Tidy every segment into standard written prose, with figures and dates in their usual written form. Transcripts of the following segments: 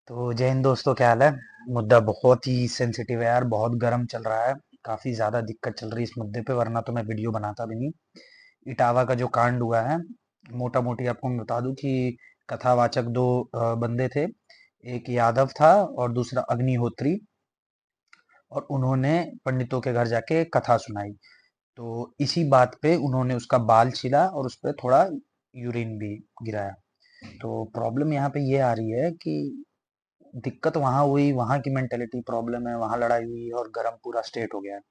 तो जय हिंद दोस्तों, क्या हाल है। मुद्दा बहुत ही सेंसिटिव है यार, बहुत गर्म चल रहा है। काफी ज्यादा दिक्कत चल रही है इस मुद्दे पे, वरना तो मैं वीडियो बनाता भी नहीं। इटावा का जो कांड हुआ है, मोटा मोटी आपको मैं बता दूं कि कथावाचक दो बंदे थे। एक यादव था और दूसरा अग्निहोत्री। और उन्होंने पंडितों के घर जाके कथा सुनाई। तो इसी बात पे उन्होंने उसका बाल छीला और उस पर थोड़ा यूरिन भी गिराया। तो प्रॉब्लम यहाँ पे ये आ रही है कि दिक्कत वहां हुई, वहां की मेंटेलिटी प्रॉब्लम है, वहां लड़ाई हुई और गरम पूरा स्टेट हो गया है।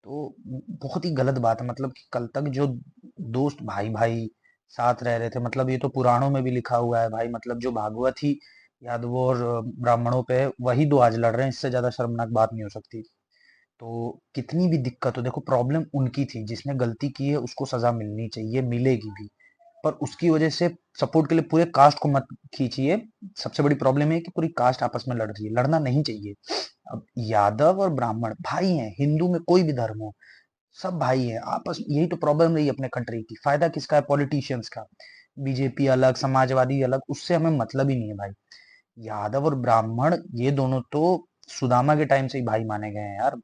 तो बहुत ही गलत बात है, मतलब कि कल तक जो दोस्त भाई भाई साथ रह रहे थे, मतलब ये तो पुराणों में भी लिखा हुआ है भाई, मतलब जो भागवत ही यादवों और ब्राह्मणों पे है, वही दो आज लड़ रहे हैं। इससे ज्यादा शर्मनाक बात नहीं हो सकती। तो कितनी भी दिक्कत हो, देखो प्रॉब्लम उनकी थी, जिसने गलती की है उसको सजा मिलनी चाहिए, मिलेगी भी। पर उसकी वजह से सपोर्ट के लिए पूरे कास्ट को मत खींचिए। सबसे बड़ी प्रॉब्लम है कि पूरी कास्ट आपस में लड़ रही है, लड़ना नहीं चाहिए। अब यादव और ब्राह्मण भाई हैं, हिंदू में कोई भी धर्म हो, सब भाई हैं आपस में। यही तो प्रॉब्लम रही है अपने कंट्री की। फायदा किसका है? पॉलिटिशियंस का। बीजेपी अलग, समाजवादी अलग, उससे हमें मतलब ही नहीं है भाई। यादव और ब्राह्मण ये दोनों तो सुदामा के टाइम से ही भाई माने गए हैं यार।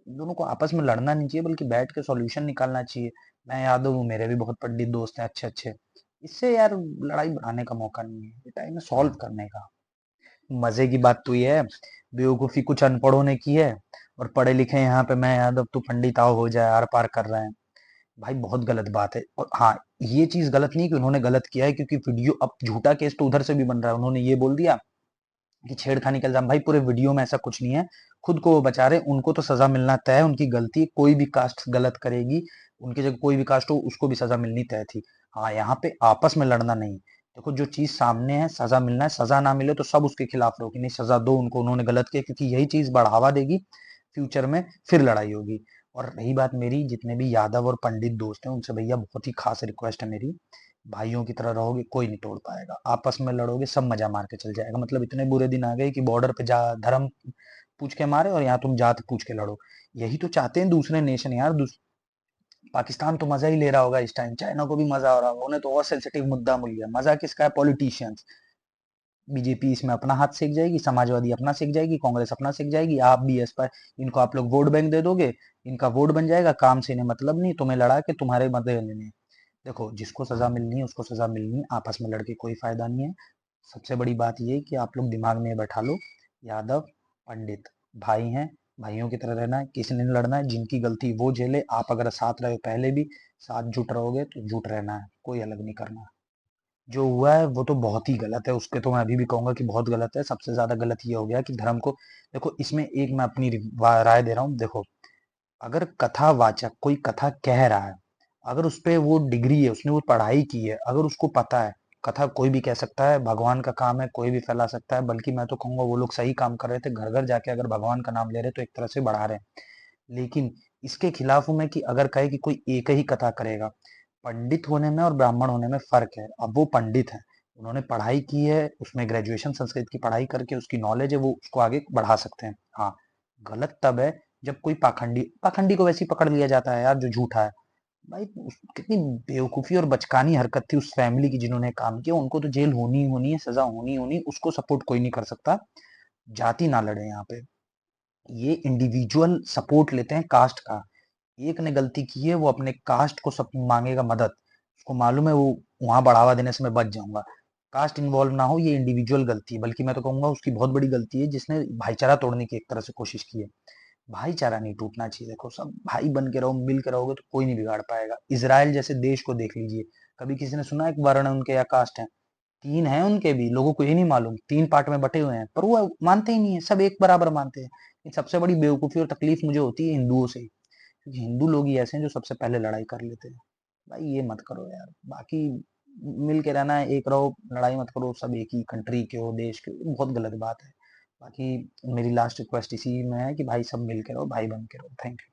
इन दोनों को आपस में लड़ना नहीं चाहिए, बल्कि बैठ के सॉल्यूशन निकालना चाहिए। मैं यादव हूँ, मेरे भी बहुत पंडित दोस्त हैं अच्छे अच्छे। इससे यार लड़ाई बढ़ाने का मौका नहीं है, ये टाइम है सॉल्व करने का। मजे की बात तो ये है, बेवकूफी कुछ अनपढ़ों ने की है और पढ़े लिखे यहाँ पे मैं यादव तू पंडित आओ हो जाए आर पार कर रहे हैं। भाई बहुत गलत बात है। और हाँ, ये चीज गलत नहीं कि उन्होंने गलत किया है, क्योंकि वीडियो अब झूठा केस तो उधर से भी बन रहा है। उन्होंने ये बोल दिया कि छेड़खानी का इल्जाम, भाई पूरे वीडियो में ऐसा कुछ नहीं है। खुद को वो बचा रहे, उनको तो सजा मिलना तय है, उनकी गलती। कोई भी कास्ट गलत करेगी, उनकी जगह कोई भी कास्ट हो, उसको भी सजा मिलनी तय थी। हाँ, यहाँ पे आपस में लड़ना नहीं। देखो जो चीज सामने है, सजा मिलना है। सजा ना मिले तो सब उसके खिलाफ रहो कि नहीं सजा दो उनको, उन्होंने गलत किया, क्योंकि यही चीज बढ़ावा देगी फ्यूचर में, फिर लड़ाई होगी। और रही बात मेरी, जितने भी यादव और पंडित दोस्त हैं उनसे भैया बहुत ही खास रिक्वेस्ट है मेरी, भाइयों की तरह रहोगे कोई नहीं तोड़ पाएगा। आपस में लड़ोगे सब मजा मार के चल जाएगा। मतलब इतने बुरे दिन आ गए कि बॉर्डर पे जा धर्म पूछ के मारे और यहाँ तुम जात पूछ के लड़ो। यही तो चाहते हैं दूसरे नेशन यार। पाकिस्तान तो मजा ही ले रहा होगा इस टाइम, चाइना को भी मजा आ रहा होगा। उन्हें तो और सेंसिटिव मुद्दा मिल गया। मजा किसका है? पॉलिटिशियंस। बीजेपी इसमें अपना हाथ सेक जाएगी, समाजवादी अपना सेक जाएगी, कांग्रेस अपना सेक जाएगी, आप भी एस पर इनको आप लोग वोट बैंक दे दोगे। इनका वोट बन जाएगा, काम से इन्हें मतलब नहीं, तुम्हें लड़ा के तुम्हारे मदद लेने। देखो जिसको सजा मिलनी है उसको सजा मिलनी है, आपस में लड़के कोई फायदा नहीं है। सबसे बड़ी बात ये है कि आप लोग दिमाग में ये बैठा लो, यादव पंडित भाई हैं, भाइयों की तरह रहना है। किसी ने नहीं लड़ना है, जिनकी गलती वो झेले। आप अगर साथ रहे हो पहले भी, साथ जुट रहोगे तो जुट रहना है, कोई अलग नहीं करना। जो हुआ है वो तो बहुत ही गलत है, उसके तो मैं अभी भी कहूंगा कि बहुत गलत है। सबसे ज्यादा गलत ये हो गया कि धर्म को, देखो इसमें एक मैं अपनी राय दे रहा हूँ। देखो अगर कथावाचक कोई कथा कह रहा है, अगर उस पे वो डिग्री है, उसने वो पढ़ाई की है, अगर उसको पता है, कथा कोई भी कह सकता है, भगवान का काम है, कोई भी फैला सकता है। बल्कि मैं तो कहूंगा वो लोग सही काम कर रहे थे, घर घर जाके अगर भगवान का नाम ले रहे तो एक तरह से बढ़ा रहे हैं। लेकिन इसके खिलाफ हूं मैं कि अगर कहे कि कोई एक ही कथा करेगा। पंडित होने में और ब्राह्मण होने में फर्क है। अब वो पंडित है, उन्होंने पढ़ाई की है, उसमें ग्रेजुएशन संस्कृत की पढ़ाई करके उसकी नॉलेज है, वो उसको आगे बढ़ा सकते हैं। हाँ, गलत तब है जब कोई पाखंडी, पाखंडी को वैसे ही पकड़ लिया जाता है यार जो झूठा है। भाई कितनी बेवकूफी और बचकानी हरकत थी उस फैमिली की जिन्होंने काम किया। उनको तो जेल होनी ही होनी है, सजा होनी ही होनी है, उसको सपोर्ट कोई नहीं कर सकता। जाति ना लड़े यहाँ पे, ये इंडिविजुअल सपोर्ट लेते हैं कास्ट का। एक ने गलती की है, वो अपने कास्ट को सब मांगेगा मदद, उसको मालूम है वो वहां बढ़ावा देने से मैं बच जाऊंगा। कास्ट इन्वॉल्व ना हो, ये इंडिविजुअल गलती है। बल्कि मैं तो कहूंगा उसकी बहुत बड़ी गलती है जिसने भाईचारा तोड़ने की एक तरह से कोशिश की है। भाईचारा नहीं टूटना चाहिए। देखो सब भाई बन के रहो, मिल के रहोगे तो कोई नहीं बिगाड़ पाएगा। इसराइल जैसे देश को देख लीजिए, कभी किसी ने सुना है कि वर्ण उनके या कास्ट है? तीन है उनके भी, लोगों को ये नहीं मालूम, तीन पार्ट में बटे हुए हैं, पर वो मानते ही नहीं है, सब एक बराबर मानते हैं। ये सबसे बड़ी बेवकूफी और तकलीफ मुझे होती है हिंदुओं से, क्योंकि हिंदू लोग ही ऐसे हैं जो सबसे पहले लड़ाई कर लेते हैं। भाई ये मत करो यार। बाकी मिल के रहना है, एक रहो, लड़ाई मत करो। सब एक ही कंट्री के हो, देश के हो, ये बहुत गलत बात है। बाकी मेरी लास्ट रिक्वेस्ट इसी में है कि भाई सब मिल के रहो, भाई बन के रहो। Thank you.